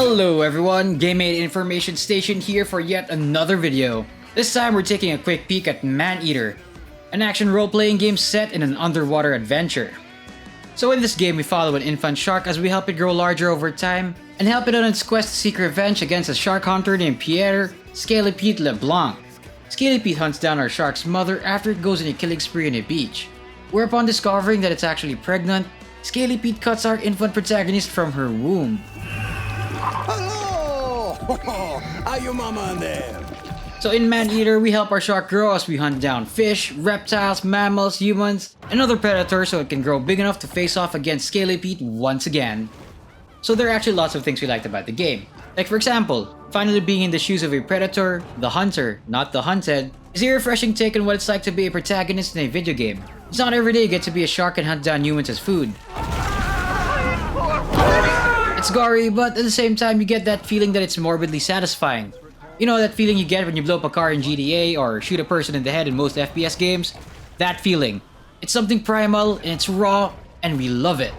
Hello everyone, GameMate Information Station here for yet another video. This time we're taking a quick peek at MANEATER, an action role-playing game set in an underwater adventure. So in this game we follow an infant shark as we help it grow larger over time and help it on its quest to seek revenge against a shark hunter named Pierre Scaly Pete LeBlanc. Scaly Pete hunts down our shark's mother after it goes on a killing spree on a beach, where upon discovering that it's actually pregnant, Scaly Pete cuts our infant protagonist from her womb. Hello! Are you mama in there? So in MANEATER, we help our shark grow as we hunt down fish, reptiles, mammals, humans, and other predators so it can grow big enough to face off against Scaly Pete once again. So there are actually lots of things we liked about the game. Like for example, finally being in the shoes of a predator, the hunter, not the hunted, is a refreshing take on what it's like to be a protagonist in a video game. It's not every day you get to be a shark and hunt down humans as food. It's gory, but at the same time you get that feeling that it's morbidly satisfying. You know that feeling you get when you blow up a car in GTA or shoot a person in the head in most FPS games? That feeling. It's something primal and it's raw and we love it.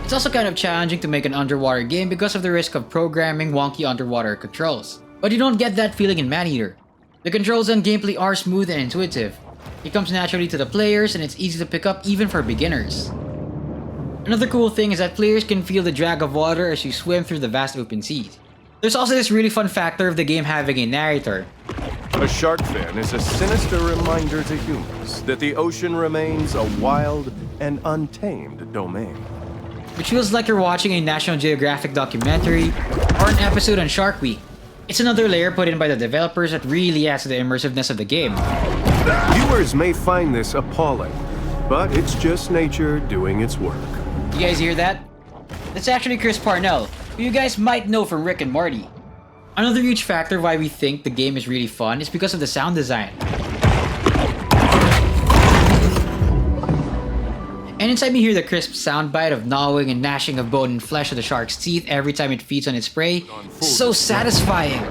It's also kind of challenging to make an underwater game because of the risk of programming wonky underwater controls. But you don't get that feeling in MANEATER. The controls and gameplay are smooth and intuitive. It comes naturally to the players and it's easy to pick up even for beginners. Another cool thing is that players can feel the drag of water as you swim through the vast open seas. There's also this really fun factor of the game having a narrator. A shark fin is a sinister reminder to humans that the ocean remains a wild and untamed domain. Which feels like you're watching a National Geographic documentary or an episode on Shark Week. It's another layer put in by the developers that really adds to the immersiveness of the game. Viewers may find this appalling, but it's just nature doing its work. You guys hear that? That's actually Chris Parnell, who you guys might know from Rick and Morty. Another huge factor why we think the game is really fun is because of the sound design. And inside me hear the crisp soundbite of gnawing and gnashing of bone and flesh of the shark's teeth every time it feeds on its prey. So satisfying!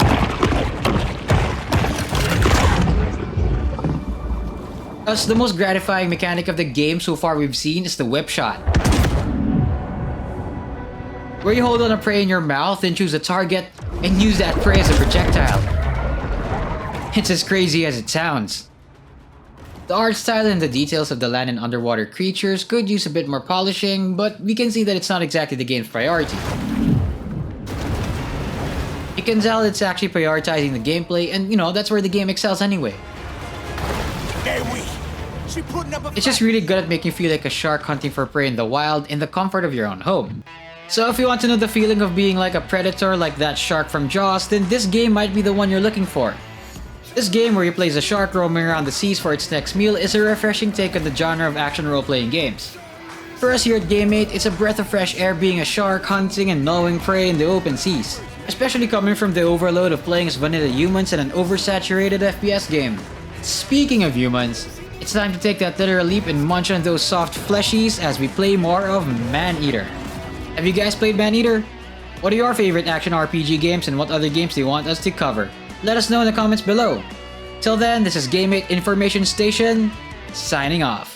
Thus, the most gratifying mechanic of the game so far we've seen is the whip shot. Where you hold on a prey in your mouth and choose a target and use that prey as a projectile. It's as crazy as it sounds. The art style and the details of the land and underwater creatures could use a bit more polishing, but we can see that it's not exactly the game's priority. You can tell it's actually prioritizing the gameplay and that's where the game excels anyway. It's just really good at making you feel like a shark hunting for prey in the wild in the comfort of your own home. So if you want to know the feeling of being like a predator like that shark from Jaws, then this game might be the one you're looking for. This game, where you play as a shark roaming around the seas for its next meal, is a refreshing take on the genre of action role-playing games. For us here at GameMate, it's a breath of fresh air being a shark hunting and gnawing prey in the open seas, especially coming from the overload of playing as vanilla humans in an oversaturated FPS game. Speaking of humans, it's time to take that literal leap and munch on those soft fleshies as we play more of MANEATER. Have you guys played MANEATER? What are your favorite action RPG games and what other games do you want us to cover? Let us know in the comments below. Till then, this is GameMate Information Station, signing off.